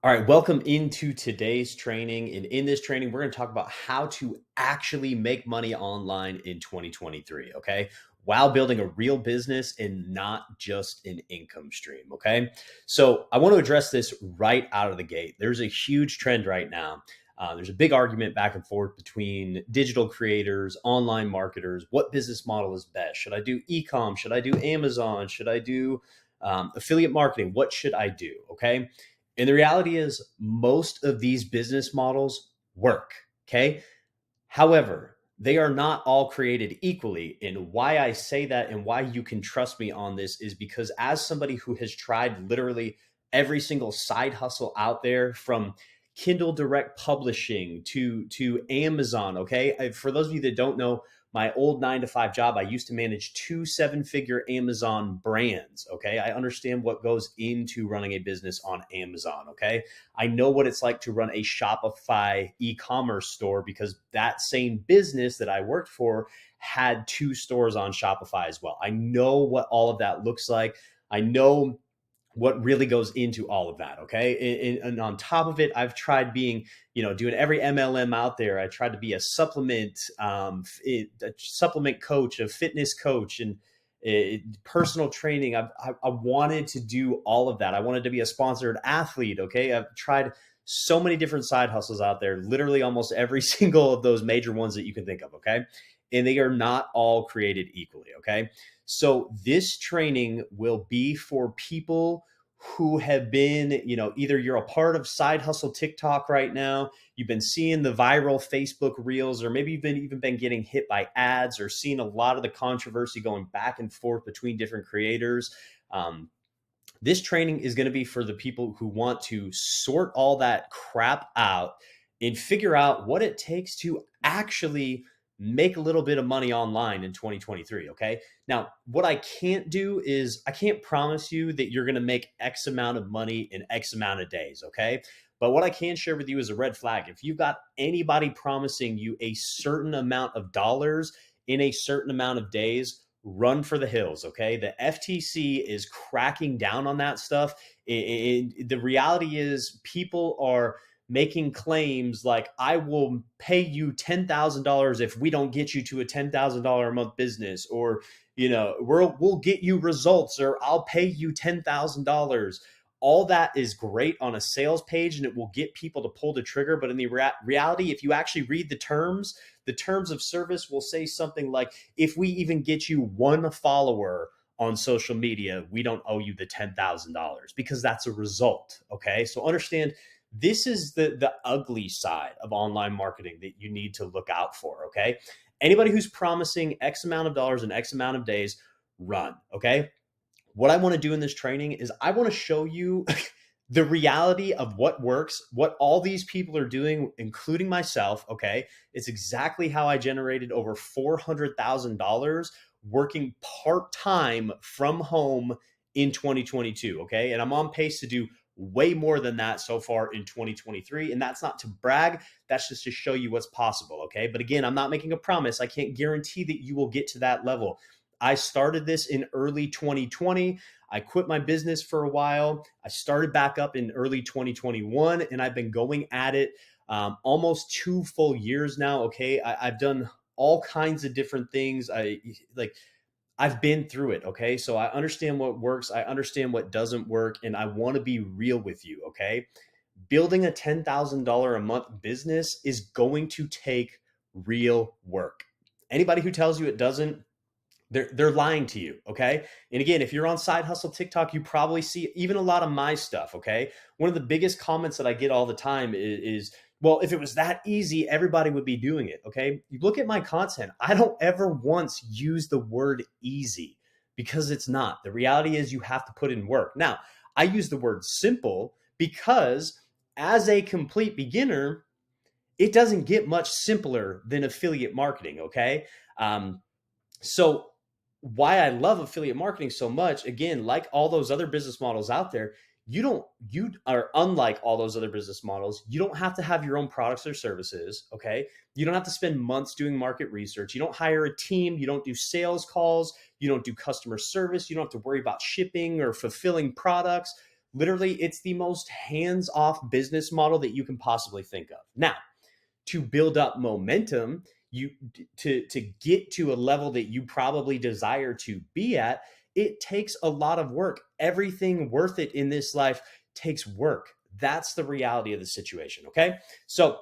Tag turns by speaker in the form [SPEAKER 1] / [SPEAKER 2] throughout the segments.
[SPEAKER 1] All right, welcome into today's training. And in this training, we're going to talk about how to actually make money online in 2023, okay? While building a real business and not just an income stream, okay? So I want to address this right out of the gate. There's a huge trend right now. There's a big argument back and forth between digital creators, online marketers. What business model is best? Should I do e-com? Should I do Amazon? Should I do affiliate marketing? What should I do? Okay. And the reality is, most of these business models work. Okay. However, they are not all created equally. And why I say that and why you can trust me on this is because, as somebody who has tried literally every single side hustle out there, from Kindle Direct Publishing to Amazon. Okay. For those of you that don't know, my old 9 to 5 job, I used to manage 2 7-figure Amazon brands. Okay. I understand what goes into running a business on Amazon. Okay. I know what it's like to run a Shopify e-commerce store, because that same business that I worked for had 2 stores on Shopify as well. I know what all of that looks like. I know what really goes into all of that. Okay. And on top of it, I've tried being, doing every MLM out there. I tried to be a supplement coach, a fitness coach, and personal training. I wanted to do all of that. I wanted to be a sponsored athlete. Okay. I've tried so many different side hustles out there, literally almost every single of those major ones that you can think of. Okay. And they are not all created equally. Okay. So this training will be for people who have been, either you're a part of Side Hustle TikTok right now, you've been seeing the viral Facebook reels, or maybe you've been even been getting hit by ads or seeing a lot of the controversy going back and forth between different creators. This training is going to be for the people who want to sort all that crap out and figure out what it takes to actually make a little bit of money online in 2023. Okay. Now, what I can't do is I can't promise you that you're going to make X amount of money in X amount of days. Okay. But what I can share with you is a red flag. If you've got anybody promising you a certain amount of dollars in a certain amount of days, run for the hills. Okay. The FTC is cracking down on that stuff. The reality is, people are making claims like, I will pay you $10,000 if we don't get you to a $10,000 a month business, or, we'll get you results, or I'll pay you $10,000. All that is great on a sales page, and it will get people to pull the trigger. But in the reality, if you actually read the terms of service will say something like, if we even get you one follower on social media, we don't owe you the $10,000, because that's a result. Okay. So understand, this is the ugly side of online marketing that you need to look out for. Okay. Anybody who's promising X amount of dollars in X amount of days, run. Okay. What I want to do in this training is I want to show you the reality of what works, what all these people are doing, including myself. Okay. It's exactly how I generated over $400,000 working part time from home in 2022. Okay. And I'm on pace to do way more than that so far in 2023. And that's not to brag, that's just to show you what's possible. Okay. But again, I'm not making a promise. I can't guarantee that you will get to that level. I started this in early 2020. I quit my business for a while. I started back up in early 2021, and I've been going at it almost 2 full years now. Okay. I've done all kinds of different things. I've been through it. Okay. So I understand what works. I understand what doesn't work. And I want to be real with you. Okay. Building a $10,000 a month business is going to take real work. Anybody who tells you it doesn't, they're lying to you. Okay. And again, if you're on Side Hustle TikTok, you probably see even a lot of my stuff. Okay. One of the biggest comments that I get all the time is, well, if it was that easy, everybody would be doing it. Okay. You look at my content, I don't ever once use the word easy, because it's not. The reality is, you have to put in work. Now, I use the word simple because, as a complete beginner, it doesn't get much simpler than affiliate marketing. Okay. So why I love affiliate marketing so much, again, like all those other business models out there, you are unlike all those other business models. You don't have to have your own products or services. Okay. You don't have to spend months doing market research. You don't hire a team. You don't do sales calls. You don't do customer service. You don't have to worry about shipping or fulfilling products. Literally, it's the most hands-off business model that you can possibly think of. Now, to build up momentum, you to get to a level that you probably desire to be at, it takes a lot of work. Everything worth it in this life takes work. That's the reality of the situation, okay? So,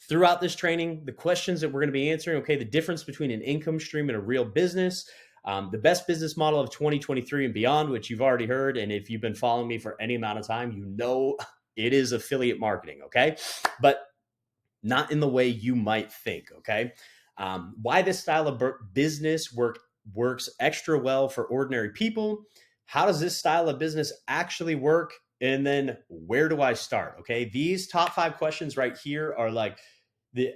[SPEAKER 1] throughout this training, the questions that we're going to be answering, okay, the difference between an income stream and a real business, the best business model of 2023 and beyond, which you've already heard. And if you've been following me for any amount of time, you know it is affiliate marketing, okay? But not in the way you might think, okay? Why this style of business works extra well for ordinary people. How does this style of business actually work? And then where do I start? Okay, these top 5 questions right here are like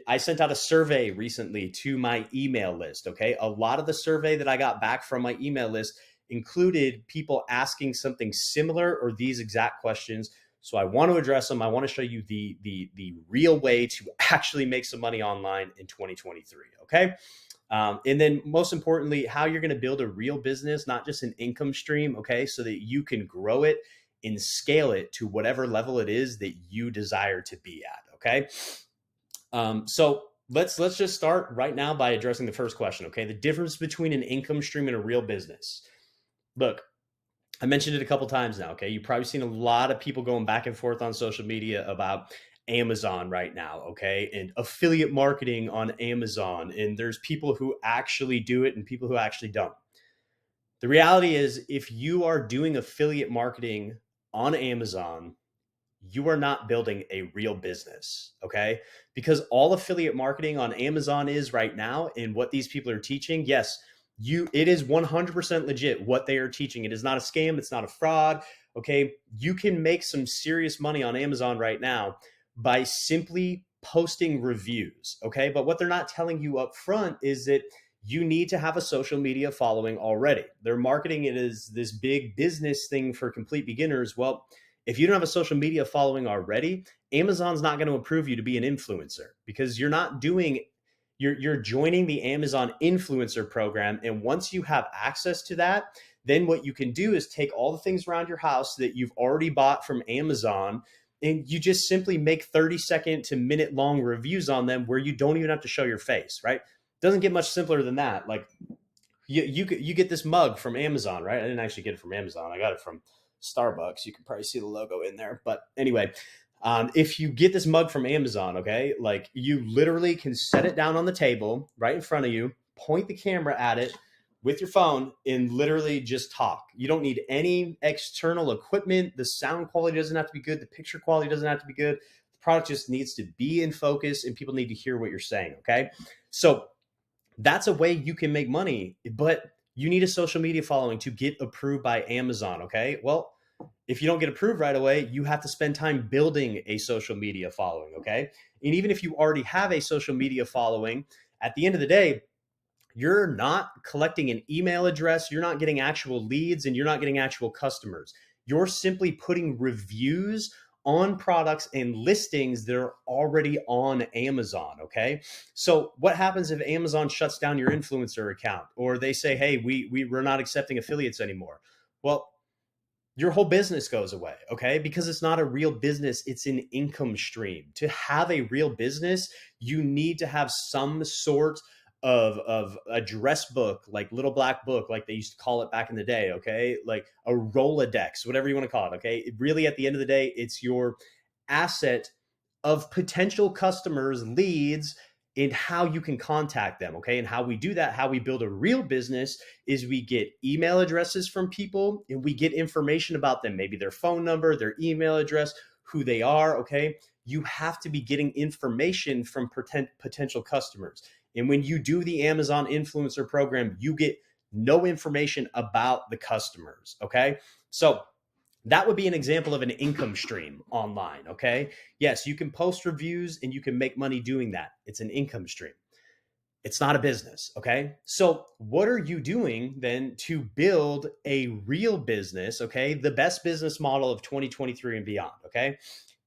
[SPEAKER 1] I sent out a survey recently to my email list. Okay, a lot of the survey that I got back from my email list included people asking something similar or these exact questions. So I want to address them. I want to show you the real way to actually make some money online in 2023. Okay. And then most importantly, how you're going to build a real business, not just an income stream. Okay. So that you can grow it and scale it to whatever level it is that you desire to be at. Okay. So let's just start right now by addressing the first question. Okay. The difference between an income stream and a real business. Look, I mentioned it a couple times now. Okay. You've probably seen a lot of people going back and forth on social media about Amazon right now. Okay. And affiliate marketing on Amazon. And there's people who actually do it and people who actually don't. The reality is, if you are doing affiliate marketing on Amazon, you are not building a real business. Okay. Because all affiliate marketing on Amazon is right now, and what these people are teaching, yes, it is 100% legit what they are teaching. It is not a scam. It's not a fraud. Okay. You can make some serious money on Amazon right now by simply posting reviews. Okay. But what they're not telling you up front is that you need to have a social media following already. They're marketing it as this big business thing for complete beginners. Well, if you don't have a social media following already, Amazon's not going to approve you to be an influencer, because you're joining the Amazon influencer program. And once you have access to that, then what you can do is take all the things around your house that you've already bought from Amazon, and you just simply make 30-second to minute long reviews on them where you don't even have to show your face, right? Doesn't get much simpler than that. Like you get this mug from Amazon, right? I didn't actually get it from Amazon. I got it from Starbucks. You can probably see the logo in there. But anyway, if you get this mug from Amazon, okay, like you literally can set it down on the table right in front of you, point the camera at it with your phone, and literally just talk. You don't need any external equipment. The sound quality doesn't have to be good. The picture quality doesn't have to be good. The product just needs to be in focus, and people need to hear what you're saying, okay? So that's a way you can make money, but you need a social media following to get approved by Amazon. Okay. Well, if you don't get approved right away, you have to spend time building a social media following. Okay. And even if you already have a social media following, at the end of the day, you're not collecting an email address, you're not getting actual leads, and you're not getting actual customers. You're simply putting reviews on products and listings that are already on Amazon. Okay. So what happens if Amazon shuts down your influencer account, or they say, hey, we're not accepting affiliates anymore? Well, your whole business goes away. Okay. Because it's not a real business, it's an income stream. To have a real business, you need to have some sort of address book, like little black book, like they used to call it back in the day. Okay. Like a Rolodex, whatever you want to call it. Okay. Really, at the end of the day, it's your asset of potential customers, leads, and how you can contact them. Okay. And how we do that, how we build a real business, is we get email addresses from people and we get information about them, maybe their phone number, their email address, who they are. Okay. You have to be getting information from potential customers. And when you do the Amazon influencer program, you get no information about the customers. Okay. So that would be an example of an income stream online. Okay. Yes, you can post reviews and you can make money doing that. It's an income stream. It's not a business. Okay. So, what are you doing then to build a real business? Okay. The best business model of 2023 and beyond. Okay.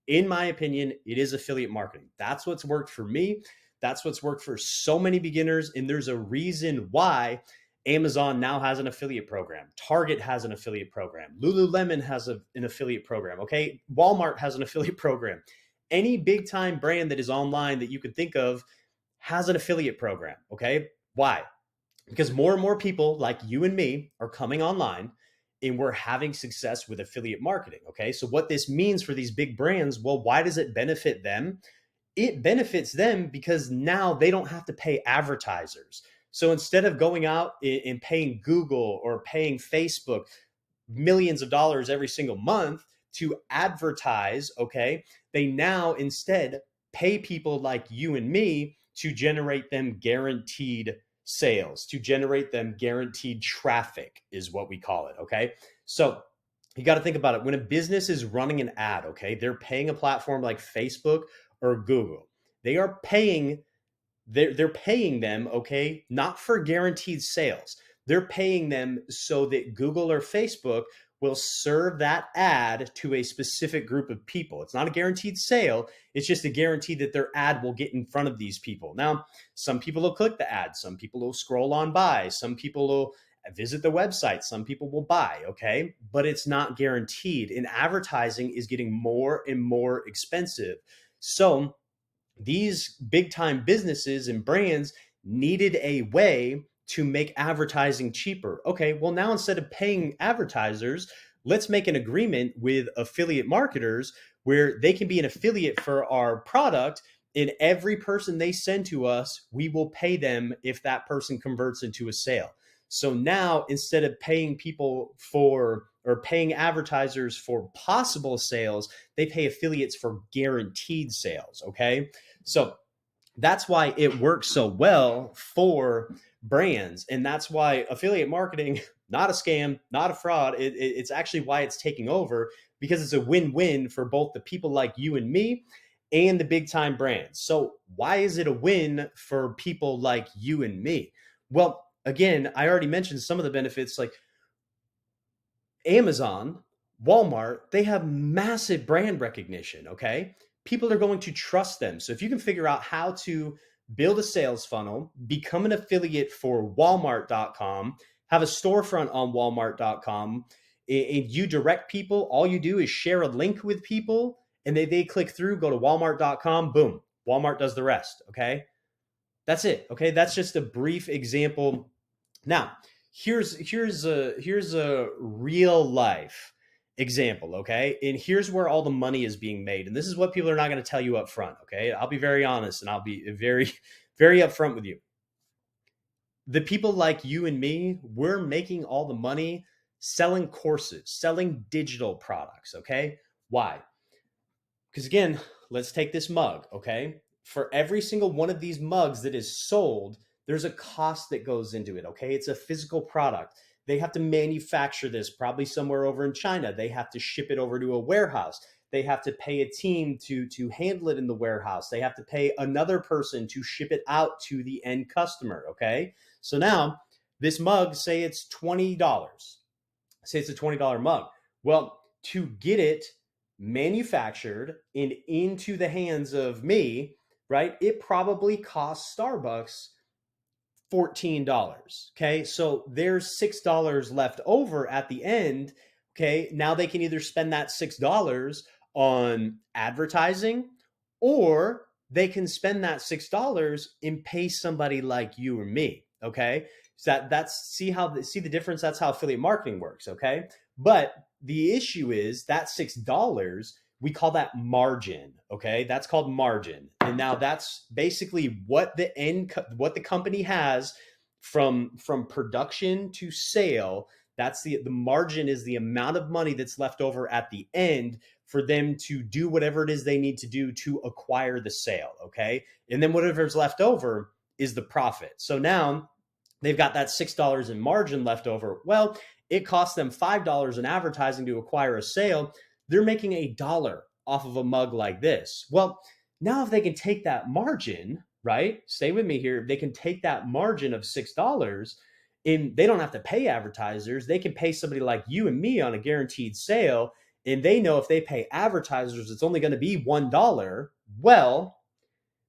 [SPEAKER 1] In my opinion, it is affiliate marketing. That's what's worked for me. That's what's worked for so many beginners. And there's a reason why Amazon now has an affiliate program. Target has an affiliate program. Lululemon has an affiliate program. Okay. Walmart has an affiliate program. Any big time brand that is online that you could think of has an affiliate program. Okay. Why? Because more and more people like you and me are coming online and we're having success with affiliate marketing. Okay. So, what this means for these big brands, well, why does it benefit them? It benefits them because now they don't have to pay advertisers. So instead of going out and paying Google or paying Facebook millions of dollars every single month to advertise, okay, they now instead pay people like you and me to generate them guaranteed sales, to generate them guaranteed traffic, is what we call it, okay? So you got to think about it. When a business is running an ad, okay, they're paying a platform like Facebook or Google. They are paying they're paying them, okay, not for guaranteed sales. They're paying them so that Google or Facebook will serve that ad to a specific group of people. It's not a guaranteed sale. It's just a guarantee that their ad will get in front of these people. Now, some people will click the ad. Some people will scroll on by. Some people will visit the website. Some people will buy, okay? But it's not guaranteed. And advertising is getting more and more expensive. So these big time businesses and brands needed a way to make advertising cheaper. Okay, well, now instead of paying advertisers, let's make an agreement with affiliate marketers where they can be an affiliate for our product. And every person they send to us, we will pay them if that person converts into a sale. So now instead of paying people for or paying advertisers for possible sales, they pay affiliates for guaranteed sales. Okay. So that's why it works so well for brands. And that's why affiliate marketing, not a scam, not a fraud. It's actually why it's taking over, because it's a win-win for both the people like you and me and the big time brands. So why is it a win for people like you and me? Well, again, I already mentioned some of the benefits, like Amazon, Walmart, they have massive brand recognition, okay? People are going to trust them. So if you can figure out how to build a sales funnel, become an affiliate for Walmart.com, have a storefront on Walmart.com, and you direct people, all you do is share a link with people and they click through, go to Walmart.com, boom, Walmart does the rest, okay? That's it, okay? That's just a brief example. Now, here's a real life example, okay? And here's where all the money is being made. And this is what people are not going to tell you up front, okay? I'll be very honest and I'll be very very upfront with you. The people like you and me, we're making all the money selling courses, selling digital products, okay? Why? Because again, let's take this mug, okay? For every single one of these mugs that is sold, there's a cost that goes into it, okay? It's a physical product. They have to manufacture this probably somewhere over in China. They have to ship it over to a warehouse. They have to pay a team to handle it in the warehouse. They have to pay another person to ship it out to the end customer, okay? So now this mug, say it's $20. Say it's a $20 mug. Well, to get it manufactured and into the hands of me, right? It probably costs Starbucks $14. Okay. So there's $6 left over at the end. Okay. Now they can either spend that $6 on advertising, or they can spend that $6 and pay somebody like you or me. Okay. So that's see the difference. That's how affiliate marketing works. Okay. But the issue is that $6, we call that margin. Okay. That's called margin. And now that's basically what what the company has from production to sale. That's the margin, is the amount of money that's left over at the end for them to do whatever it is they need to do to acquire the sale. Okay. And then whatever's left over is the profit. So now they've got that $6 in margin left over. Well, it costs them $5 in advertising to acquire a sale. They're making $1 off of a mug like this. Well, now if they can take that margin, right? Stay with me here. They can take that margin of $6 and they don't have to pay advertisers. They can pay somebody like you and me on a guaranteed sale. And they know if they pay advertisers, it's only going to be $1. Well,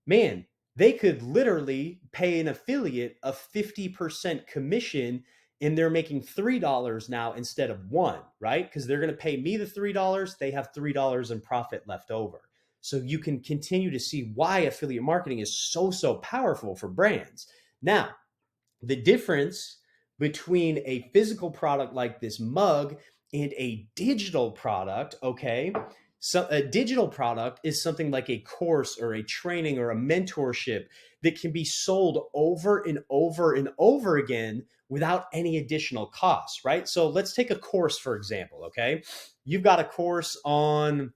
[SPEAKER 1] man, they could literally pay an affiliate a 50% commission, and they're making $3 now instead of one, right? Because they're going to pay me the $3. They have $3 in profit left over. So you can continue to see why affiliate marketing is so powerful for brands. Now, the difference between a physical product like this mug and a digital product, okay? So a digital product is something like a course or a training or a mentorship that can be sold over and over and over again without any additional costs, right? So let's take a course, for example, okay? You've got a course on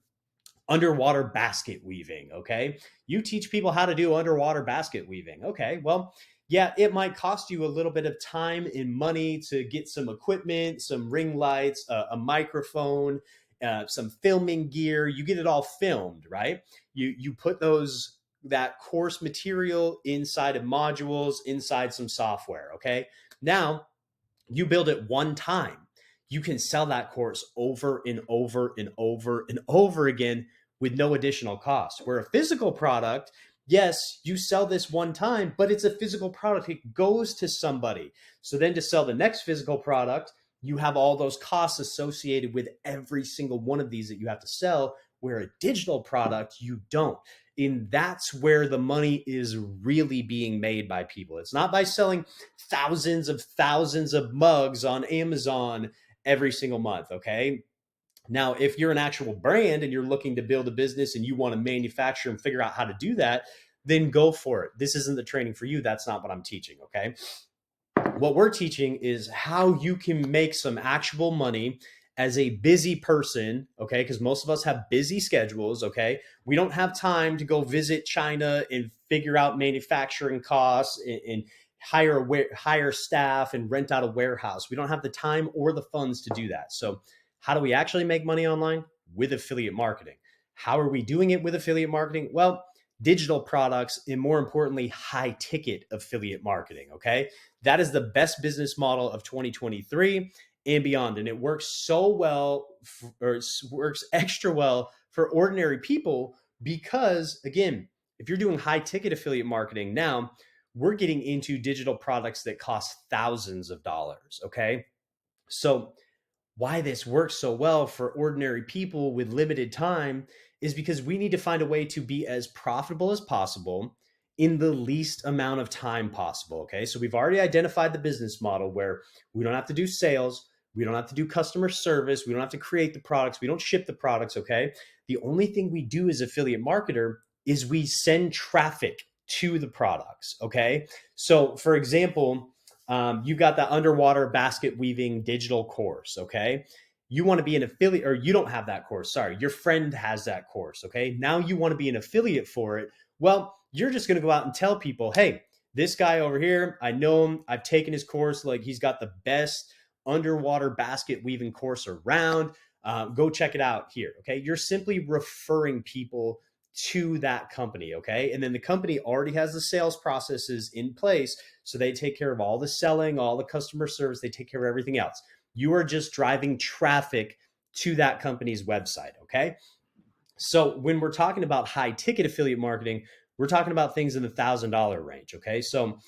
[SPEAKER 1] underwater basket weaving. Okay. You teach people how to do underwater basket weaving. Okay. Well, yeah, it might cost you a little bit of time and money to get some equipment, some ring lights, a microphone, some filming gear. You get it all filmed, right? You put that course material inside of modules, inside some software. Okay. Now you build it one time. You can sell that course over and over and over and over again with no additional cost. Where a physical product, yes, you sell this one time, but it's a physical product. It goes to somebody. So then to sell the next physical product, you have all those costs associated with every single one of these that you have to sell, where a digital product, you don't. And that's where the money is really being made by people. It's not by selling thousands of mugs on Amazon every single month. Okay. Now, if you're an actual brand and you're looking to build a business and you want to manufacture and figure out how to do that, then go for it. This isn't the training for you. That's not what I'm teaching. Okay. What we're teaching is how you can make some actual money as a busy person, okay? Because most of us have busy schedules, okay? We don't have time to go visit China and figure out manufacturing costs and hire staff and rent out a warehouse. We don't have the time or the funds to do that. So how do we actually make money online? With affiliate marketing. How are we doing it with affiliate marketing? Well, digital products, and more importantly, high ticket affiliate marketing. Okay. That is the best business model of 2023 and beyond. And it works so well, or it works extra well for ordinary people because, again, if you're doing high ticket affiliate marketing now, we're getting into digital products that cost thousands of dollars. Okay. So why this works so well for ordinary people with limited time is because we need to find a way to be as profitable as possible in the least amount of time possible. Okay. So we've already identified the business model where we don't have to do sales. We don't have to do customer service. We don't have to create the products. We don't ship the products. Okay. The only thing we do as affiliate marketer is we send traffic to the products. Okay. So for example, you got the underwater basket weaving digital course. Okay. You want to be an affiliate, or you don't have that course. Sorry. Your friend has that course. Okay. Now you want to be an affiliate for it. Well, you're just going to go out and tell people, hey, this guy over here, I know him. I've taken his course. Like, he's got the best underwater basket weaving course around. Go check it out here. Okay. You're simply referring people to that company. Okay. And then the company already has the sales processes in place. So they take care of all the selling, all the customer service. They take care of everything else. You are just driving traffic to that company's website. Okay. So when we're talking about high ticket affiliate marketing, we're talking about things in the $1,000 range. Okay. So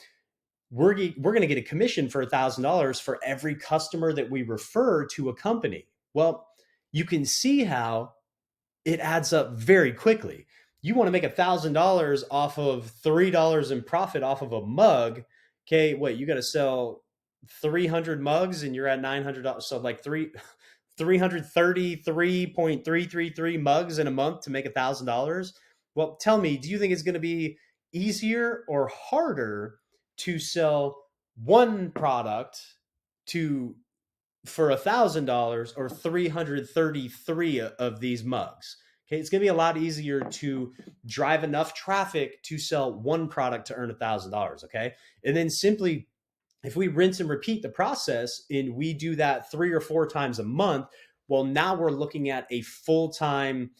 [SPEAKER 1] we're going to get a commission for $1,000 for every customer that we refer to a company. Well, you can see how it adds up very quickly. You want to make $1,000 off of $3 in profit off of a mug. Okay. What, you got to sell 300 mugs and you're at $900. So like 333.333 mugs in a month to make $1,000. Well, tell me, do you think it's going to be easier or harder to sell one product to for $1,000 or 333 of these mugs? Okay, it's going to be a lot easier to drive enough traffic to sell one product to earn $1,000. Okay, and then simply, if we rinse and repeat the process and we do that 3 or 4 times a month, well, now we're looking at a full-time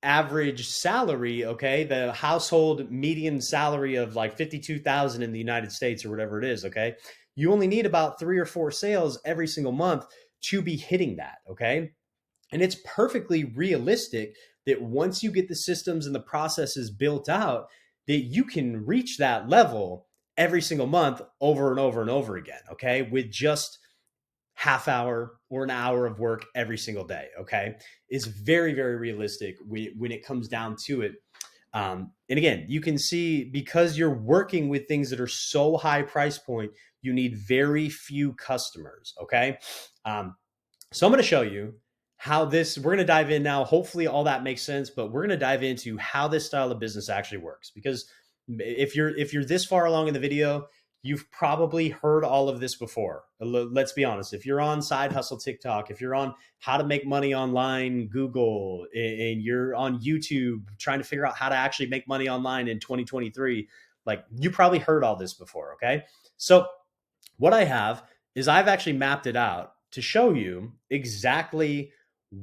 [SPEAKER 1] average salary. Okay, the household median salary of like 52,000 in the United States or whatever it is. Okay, you only need about 3 or 4 sales every single month to be hitting that. Okay, and it's perfectly realistic that once you get the systems and the processes built out, that you can reach that level every single month over and over and over again, okay, with just half hour or an hour of work every single day, okay, is very, very realistic when it comes down to it. And again, you can see, because you're working with things that are so high price point, you need very few customers, okay? So I'm going to show you how this, we're going to dive in now. Hopefully all that makes sense, but we're going to dive into how this style of business actually works. Because if you're this far along in the video, you've probably heard all of this before. Let's be honest. If you're on Side Hustle TikTok, if you're on How to Make Money Online Google, and you're on YouTube trying to figure out how to actually make money online in 2023, like, you probably heard all this before, okay? So what I have is I've actually mapped it out to show you exactly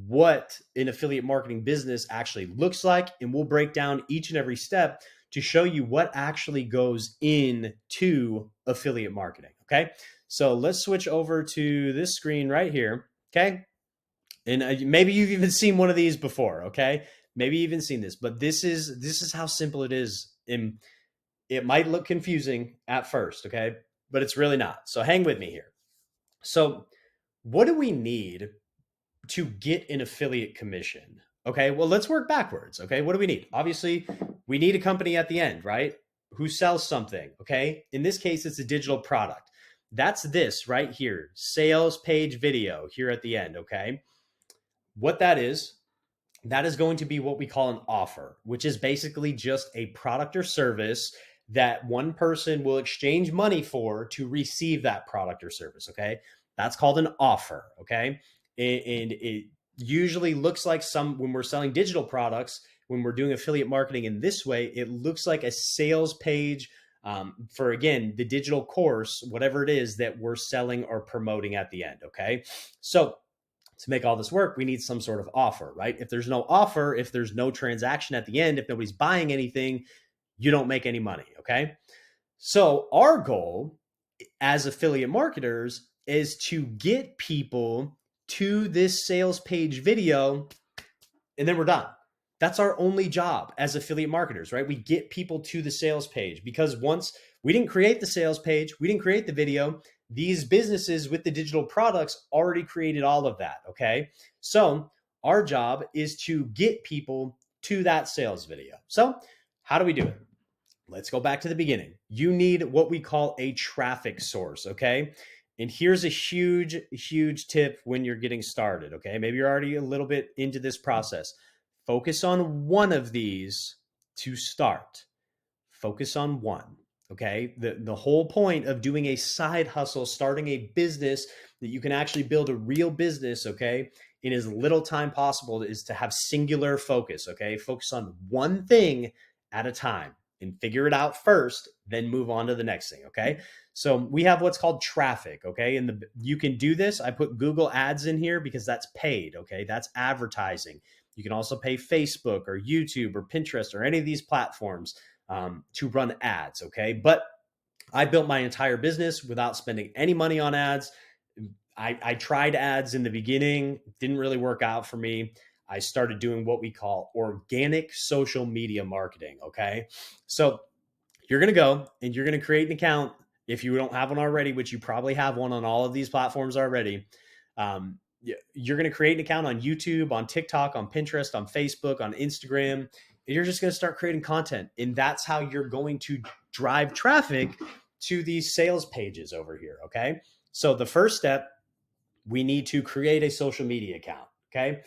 [SPEAKER 1] what an affiliate marketing business actually looks like. And we'll break down each and every step to show you what actually goes into affiliate marketing. Okay. So let's switch over to this screen right here. Okay. And maybe you've even seen one of these before. Okay. Maybe you've even seen this, but this is how simple it is. And it might look confusing at first. Okay. But it's really not. So hang with me here. So what do we need to get an affiliate commission? Okay, well, let's work backwards. Okay, what do we need? Obviously, we need a company at the end, right? Who sells something. Okay, in this case, it's a digital product. That's this right here, sales page video here at the end. Okay, what that is going to be what we call an offer, which is basically just a product or service that one person will exchange money for to receive that product or service. Okay, that's called an offer. Okay, and it usually looks like, when we're selling digital products, when we're doing affiliate marketing in this way, it looks like a sales page, for, again, the digital course, whatever it is that we're selling or promoting at the end. Okay, so to make all this work, we need some sort of offer, right? If there's no offer, if there's no transaction at the end, if nobody's buying anything, you don't make any money. Okay, so our goal as affiliate marketers is to get people to this sales page video, and then we're done. That's our only job as affiliate marketers, right? We get people to the sales page, because once we didn't create the sales page, we didn't create the video, these businesses with the digital products already created all of that. Okay, so our job is to get people to that sales video. So how do we do it? Let's go back to the beginning. You need what we call a traffic source. Okay, and here's a huge tip when you're getting started. Okay, maybe you're already a little bit into this process. Focus on one of these to start. Focus on one. Okay, the whole point of doing a side hustle, starting a business that you can actually build a real business, okay, in as little time possible, is to have singular focus. Okay, focus on one thing at a time and figure it out first, then move on to the next thing. Okay, so we have what's called traffic. Okay, and you can do this. I put Google Ads in here because that's paid. Okay, that's advertising. You can also pay Facebook or YouTube or Pinterest or any of these platforms to run ads. Okay, but I built my entire business without spending any money on ads. I tried ads in the beginning, didn't really work out for me. I started doing what we call organic social media marketing. Okay, so you're going to go and you're going to create an account. If you don't have one already, which you probably have one on all of these platforms already, you're going to create an account on YouTube, on TikTok, on Pinterest, on Facebook, on Instagram, and you're just going to start creating content. And that's how you're going to drive traffic to these sales pages over here. Okay, so the first step, we need to create a social media account. Okay,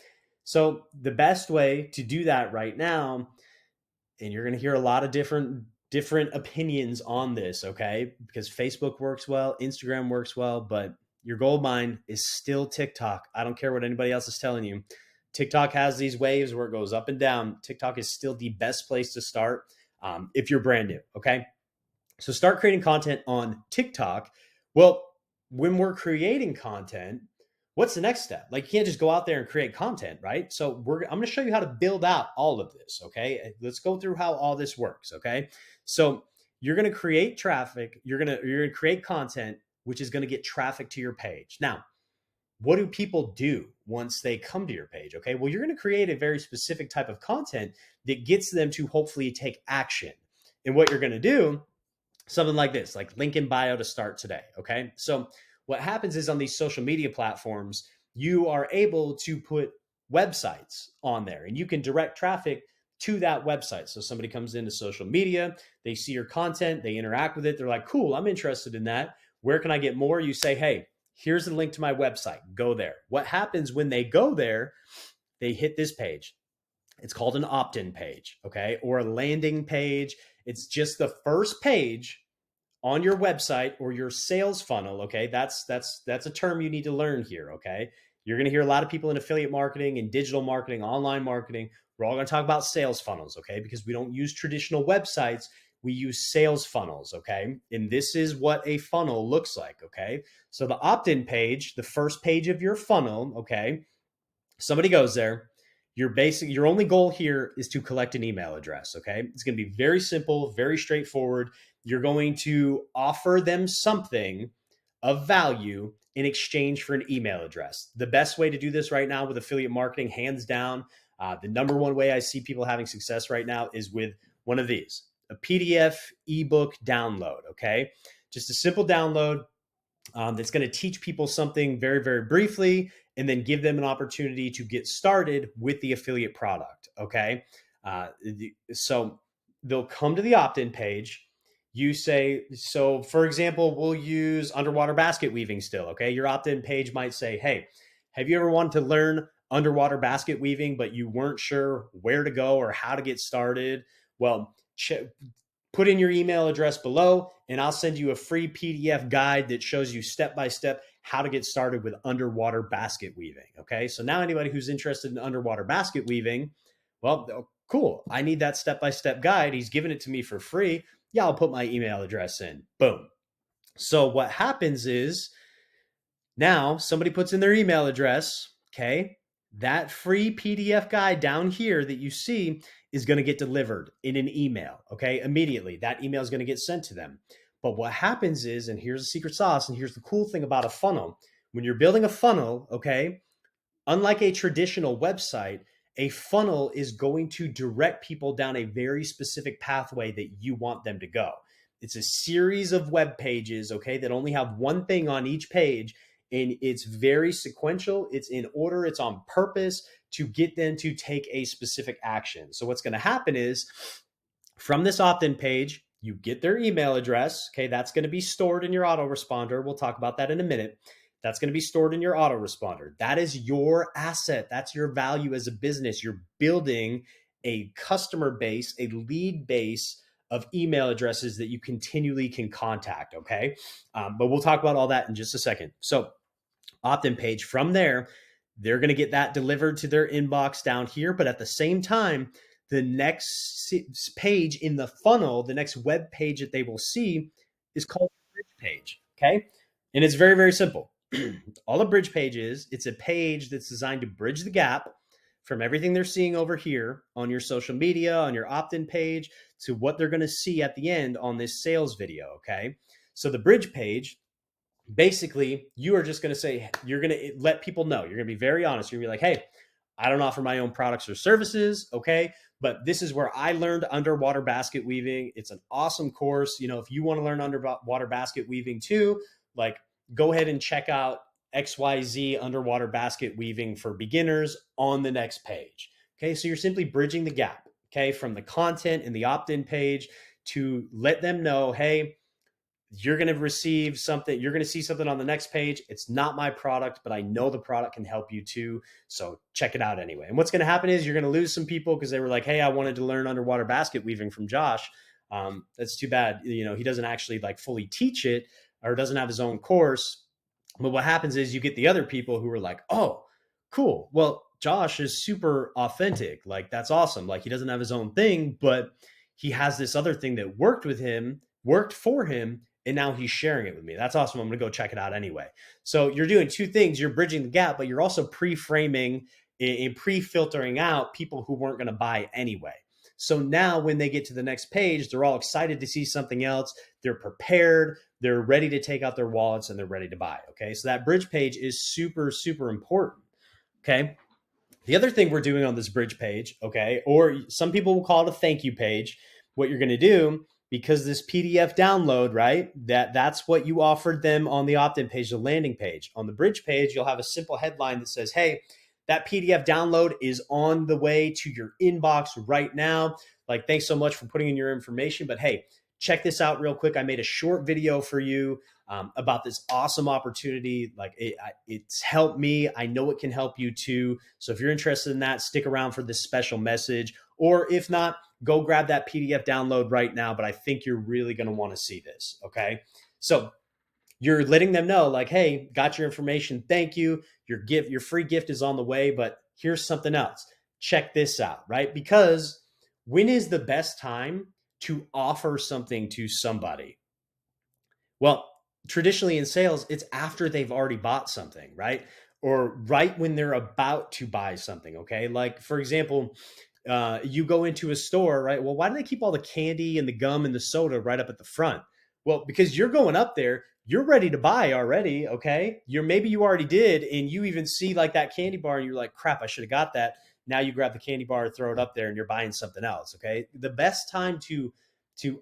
[SPEAKER 1] so the best way to do that right now, and you're going to hear a lot of different opinions on this, okay? Because Facebook works well, Instagram works well, but your gold mine is still TikTok. I don't care what anybody else is telling you. TikTok has these waves where it goes up and down. TikTok is still the best place to start if you're brand new, okay? So start creating content on TikTok. Well, when we're creating content, what's the next step? Like, you can't just go out there and create content, right? So I'm going to show you how to build out all of this, okay? Let's go through how all this works, okay? So you're going to create traffic. You're going to create content, which is going to get traffic to your page. Now, what do people do once they come to your page? Okay, well, you're going to create a very specific type of content that gets them to hopefully take action. And what you're going to do, something like this, like link in bio to start today. Okay. So what happens is on these social media platforms, you are able to put websites on there and you can direct traffic to that website. So somebody comes into social media, they see your content, they interact with it. They're like, cool, I'm interested in that. Where can I get more? You say, hey, here's the link to my website. Go there. What happens when they go there? They hit this page. It's called an opt-in page, okay? Or a landing page. It's just the first page on your website or your sales funnel. Okay, that's a term you need to learn here. Okay, you're going to hear a lot of people in affiliate marketing and digital marketing, online marketing. We're all going to talk about sales funnels. Okay, because we don't use traditional websites, we use sales funnels. Okay, and this is what a funnel looks like. Okay, so the opt-in page, the first page of your funnel. Okay, somebody goes there. Your only goal here is to collect an email address. Okay, it's going to be very simple, very straightforward. You're going to offer them something of value in exchange for an email address. The best way to do this right now with affiliate marketing, hands down, the number one way I see people having success right now is with one of these, a PDF ebook download. Okay, just a simple download that's going to teach people something very, very briefly and then give them an opportunity to get started with the affiliate product. Okay. So they'll come to the opt in page. You say, so for example, we'll use underwater basket weaving still. Okay. Your opt in page might say, hey, have you ever wanted to learn underwater basket weaving, but you weren't sure where to go or how to get started? Well, put in your email address below, and I'll send you a free PDF guide that shows you step by step how to get started with underwater basket weaving. Okay, so now anybody who's interested in underwater basket weaving, well, cool. I need that step by step guide. He's giving it to me for free. Yeah, I'll put my email address in. Boom. So what happens is now somebody puts in their email address. Okay, that free PDF guide down here that you see is going to get delivered in an email. Okay, immediately that email is going to get sent to them. But what happens is, and here's the secret sauce, and here's the cool thing about a funnel. When you're building a funnel, okay, unlike a traditional website, a funnel is going to direct people down a very specific pathway that you want them to go. It's a series of web pages, okay, that only have one thing on each page, and it's very sequential. It's in order. It's on purpose to get them to take a specific action. So what's going to happen is from this opt-in page, you get their email address. Okay, that's going to be stored in your autoresponder. We'll talk about that in a minute. That's going to be stored in your autoresponder. That is your asset. That's your value as a business. You're building a customer base, a lead base of email addresses that you continually can contact. Okay, but we'll talk about all that in just a second. So opt-in page, from there, they're going to get that delivered to their inbox down here. But at the same time, the next page in the funnel, the next web page that they will see is called the bridge page. Okay. And it's very, very simple. All a bridge page is, it's a page that's designed to bridge the gap from everything they're seeing over here on your social media, on your opt-in page, to what they're going to see at the end on this sales video. Okay. So the bridge page, basically, you are just going to say, you're going to let people know. You're going to be very honest. You're going to be like, hey, I don't offer my own products or services. Okay. But this is where I learned underwater basket weaving. It's an awesome course. You know, if you want to learn underwater basket weaving too, like go ahead and check out XYZ underwater basket weaving for beginners on the next page. Okay. So you're simply bridging the gap, okay, from the content in the opt in page to let them know, hey, you're going to receive something. You're going to see something on the next page. It's not my product, but I know the product can help you too. So check it out anyway. And what's going to happen is you're going to lose some people because they were like, hey, I wanted to learn underwater basket weaving from Josh. That's too bad. You know, he doesn't actually like fully teach it or doesn't have his own course. But what happens is you get the other people who are like, oh, cool. Well, Josh is super authentic. Like, that's awesome. Like, he doesn't have his own thing, but he has this other thing that worked for him, and now he's sharing it with me. That's awesome. I'm going to go check it out anyway. So you're doing two things. You're bridging the gap, but you're also pre-framing and pre-filtering out people who weren't going to buy anyway. So now when they get to the next page, they're all excited to see something else. They're prepared. They're ready to take out their wallets and they're ready to buy. Okay. So that bridge page is super, super important. Okay. The other thing we're doing on this bridge page, okay, or some people will call it a thank you page. What you're going to do because this PDF download, right? That's what you offered them on the opt-in page, the landing page. On the bridge page, you'll have a simple headline that says, hey, that PDF download is on the way to your inbox right now. Like, thanks so much for putting in your information, but hey, check this out real quick. I made a short video for you about this awesome opportunity. Like, it's helped me. I know it can help you too. So if you're interested in that, stick around for this special message. Or if not, go grab that PDF download right now. But I think you're really going to want to see this. Okay. So you're letting them know, like, hey, got your information. Thank you. Your free gift is on the way, but here's something else. Check this out, right? Because when is the best time to offer something to somebody? Well, traditionally in sales, it's after they've already bought something, right? Or right when they're about to buy something. Okay. Like, for example, you go into a store, right? Well, why do they keep all the candy and the gum and the soda right up at the front? Well, because you're going up there, you're ready to buy already. Okay. Maybe you already did. And you even see like that candy bar and you're like, crap, I should have got that. Now you grab the candy bar, throw it up there, and you're buying something else. Okay. The best time to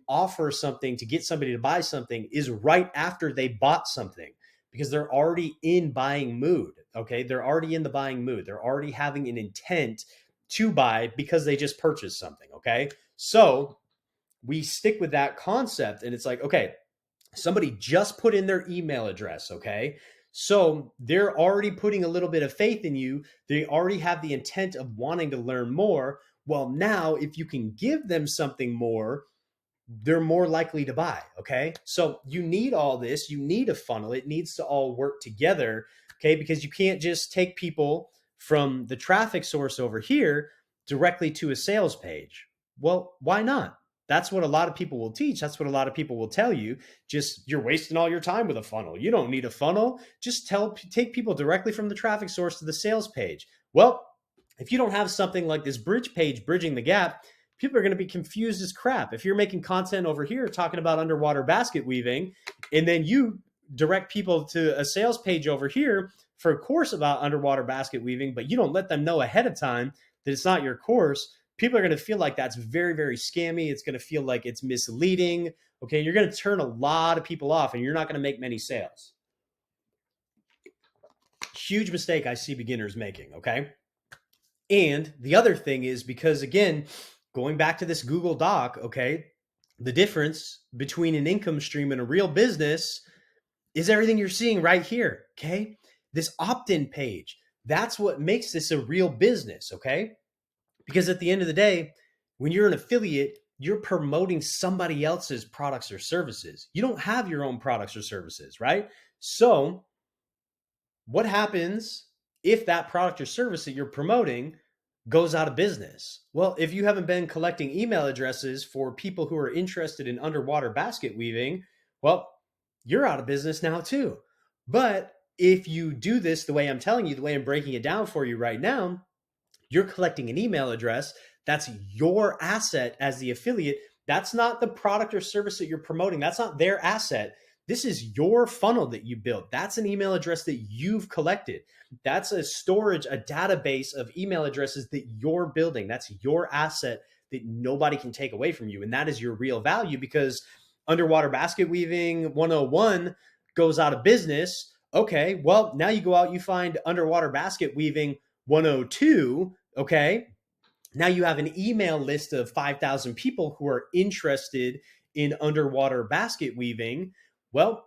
[SPEAKER 1] offer something, to get somebody to buy something, is right after they bought something, because they're already in buying mood. Okay. They're already in the buying mood. They're already having an intent to buy because they just purchased something. Okay. So we stick with that concept, and it's like, okay, somebody just put in their email address. Okay. So they're already putting a little bit of faith in you. They already have the intent of wanting to learn more. Well, now if you can give them something more, they're more likely to buy. Okay. So you need all this. You need a funnel. It needs to all work together. Okay. Because you can't just take people from the traffic source over here directly to a sales page. Well, why not? That's what a lot of people will teach. That's what a lot of people will tell you. Just, you're wasting all your time with a funnel. You don't need a funnel. Just take people directly from the traffic source to the sales page. Well, if you don't have something like this bridge page bridging the gap, people are going to be confused as crap. If you're making content over here talking about underwater basket weaving, and then you direct people to a sales page over here for a course about underwater basket weaving, but you don't let them know ahead of time that it's not your course, people are going to feel like that's very, very scammy. It's going to feel like it's misleading. Okay. You're going to turn a lot of people off, and you're not going to make many sales. Huge mistake I see beginners making. Okay. And the other thing is, because again, going back to this Google Doc, okay, the difference between an income stream and a real business is everything you're seeing right here. Okay. This opt-in page, that's what makes this a real business. Okay. Because at the end of the day, when you're an affiliate, you're promoting somebody else's products or services. You don't have your own products or services, right? So what happens if that product or service that you're promoting goes out of business? Well, if you haven't been collecting email addresses for people who are interested in underwater basket weaving, well, you're out of business now too. But if you do this the way I'm telling you, the way I'm breaking it down for you right now, you're collecting an email address. That's your asset as the affiliate. That's not the product or service that you're promoting. That's not their asset. This is your funnel that you built. That's an email address that you've collected. That's a storage, a database of email addresses that you're building. That's your asset that nobody can take away from you. And that is your real value, because Underwater Basket Weaving 101 goes out of business. Okay, well, now you go out, you find Underwater Basket Weaving 102. Okay, now you have an email list of 5,000 people who are interested in underwater basket weaving. Well,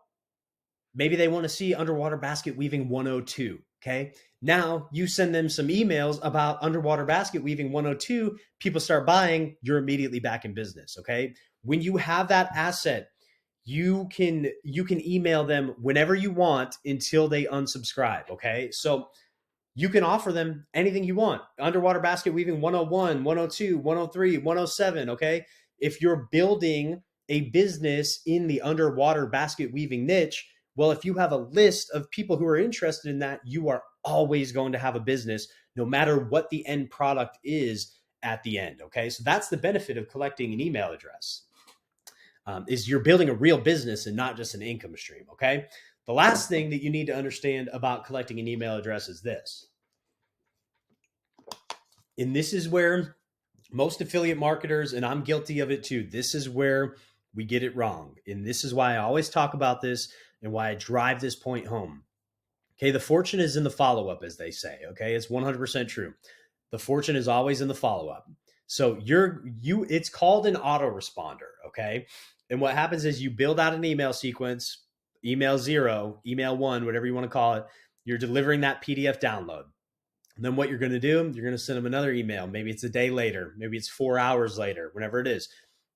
[SPEAKER 1] maybe they want to see underwater basket weaving 102. Okay. Now you send them some emails about underwater basket weaving 102. People start buying. You're immediately back in business. Okay. When you have that asset, you can email them whenever you want until they unsubscribe. Okay. So you can offer them anything you want. Underwater basket weaving 101, 102, 103, 107. Okay. If you're building a business in the underwater basket weaving niche, well, if you have a list of people who are interested in that, you are always going to have a business, no matter what the end product is at the end. Okay. So that's the benefit of collecting an email address, is you're building a real business and not just an income stream. Okay. The last thing that you need to understand about collecting an email address is this. And this is where most affiliate marketers, and I'm guilty of it too, this is where we get it wrong. And this is why I always talk about this and why I drive this point home. Okay, the fortune is in the follow up, as they say. Okay, it's 100% true. The fortune is always in the follow up. So it's called an autoresponder. Okay, and what happens is you build out an email sequence, email 0, email 1, whatever you want to call it. You're delivering that PDF download. And then what you're going to do, you're going to send them another email. Maybe it's a day later, maybe it's 4 hours later, whenever it is.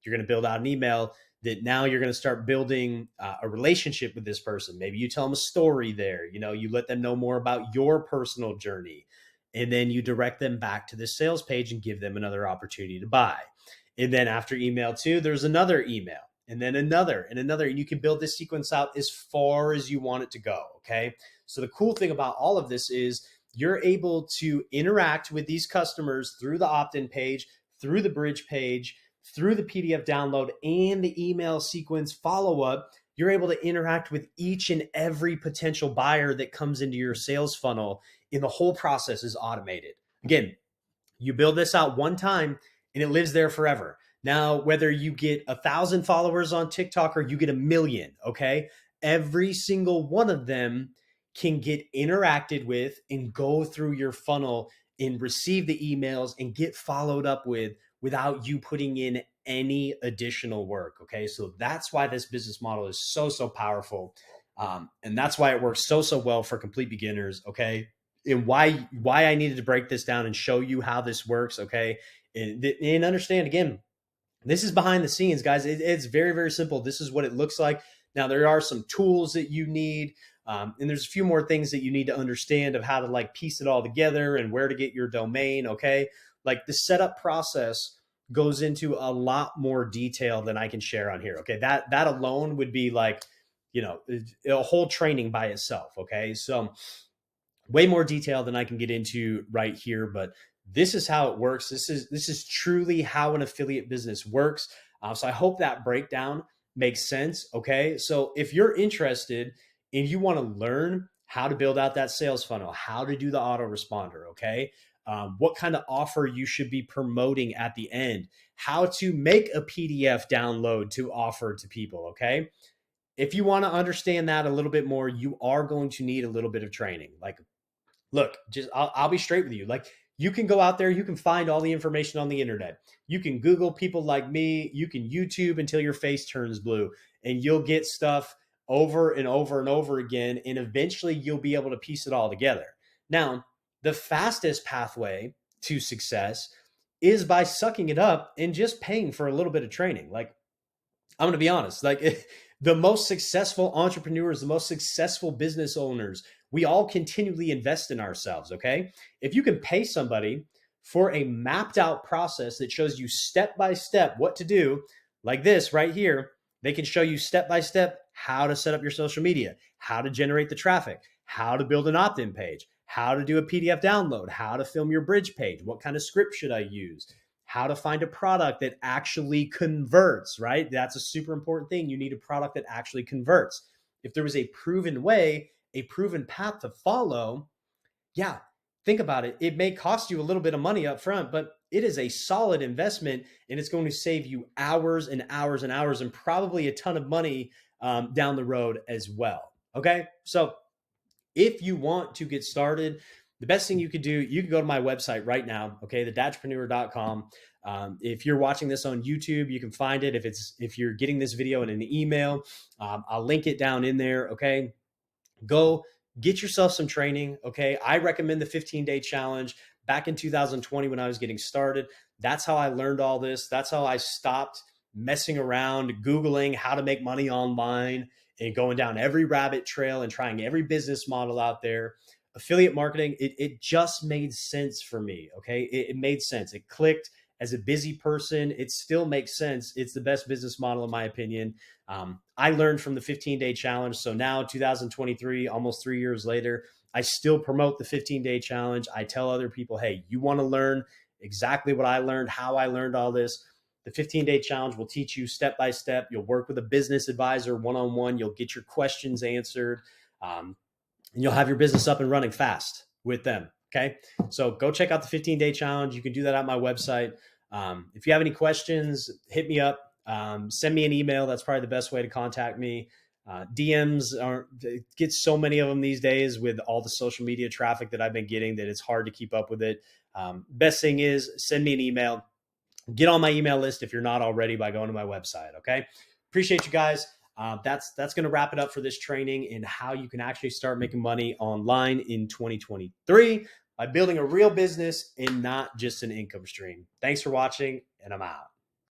[SPEAKER 1] You're going to build out an email that now you're going to start building a relationship with this person. Maybe you tell them a story there. You let them know more about your personal journey. And then you direct them back to the sales page and give them another opportunity to buy. And then after email 2, there's another email, and then another and another. And you can build this sequence out as far as you want it to go. Okay. So the cool thing about all of this is you're able to interact with these customers through the opt-in page, through the bridge page, through the PDF download, and the email sequence follow-up. You're able to interact with each and every potential buyer that comes into your sales funnel, and the whole process is automated. Again, you build this out one time and it lives there forever. Now, whether you get 1,000 followers on TikTok or you get 1,000,000, okay, every single one of them can get interacted with and go through your funnel and receive the emails and get followed up with without you putting in any additional work. Okay. So that's why this business model is so, so powerful. And that's why it works so, so well for complete beginners. Okay. And why I needed to break this down and show you how this works. Okay. And understand, again, this is behind the scenes, guys. It's very, very simple. This is what it looks like. Now, there are some tools that you need. And there's a few more things that you need to understand of how to piece it all together and where to get your domain. Okay. Like the setup process goes into a lot more detail than I can share on here. Okay. That alone would be a whole training by itself. Okay. So way more detail than I can get into right here, but this is how it works. This is truly how an affiliate business works. So I hope that breakdown makes sense. Okay. So if you're interested and you want to learn how to build out that sales funnel, how to do the autoresponder, okay, what kind of offer you should be promoting at the end, how to make a PDF download to offer to people, okay? If you want to understand that a little bit more, you are going to need a little bit of training. Look, I'll be straight with you. You can go out there, you can find all the information on the internet. You can Google people like me, you can YouTube until your face turns blue, and you'll get stuff over and over and over again, and eventually you'll be able to piece it all together. Now, the fastest pathway to success is by sucking it up and just paying for a little bit of training. I'm going to be honest, the most successful entrepreneurs, the most successful business owners, we all continually invest in ourselves, okay? If you can pay somebody for a mapped out process that shows you step by step what to do, like this right here, they can show you step by step how to set up your social media, how to generate the traffic, how to build an opt-in page, how to do a PDF download, how to film your bridge page, what kind of script should I use, how to find a product that actually converts, right? That's a super important thing. You need a product that actually converts. If there was a proven way, a proven path to follow, yeah, think about it. It may cost you a little bit of money up front, but it is a solid investment, and it's going to save you hours and hours and hours and probably a ton of money down the road as well. Okay. So if you want to get started, the best thing you could do, you can go to my website right now. Okay. thedatchpreneur.com. If you're watching this on YouTube, you can find it. If you're getting this video in an email, I'll link it down in there. Okay. Go get yourself some training. Okay. I recommend the 15-day challenge. Back in 2020, when I was getting started, that's how I learned all this. That's how I stopped messing around, Googling how to make money online and going down every rabbit trail and trying every business model out there. Affiliate marketing, it just made sense for me. Okay. It made sense. It clicked. As a busy person, it still makes sense. It's the best business model, in my opinion. I learned from the 15-day challenge. So now 2023, almost 3 years later, I still promote the 15-day challenge. I tell other people, hey, you want to learn exactly what I learned, how I learned all this. The 15-day challenge will teach you step by step. You'll work with a business advisor one-on-one. You'll get your questions answered. And you'll have your business up and running fast with them. Okay. So go check out the 15-day challenge. You can do that on my website. If you have any questions, hit me up. Send me an email. That's probably the best way to contact me. DMs get so many of them these days with all the social media traffic that I've been getting that it's hard to keep up with it. Best thing is send me an email. Get on my email list if you're not already by going to my website. Okay. Appreciate you guys. That's going to wrap it up for this training in how you can actually start making money online in 2023 by building a real business and not just an income stream. Thanks for watching, and I'm out.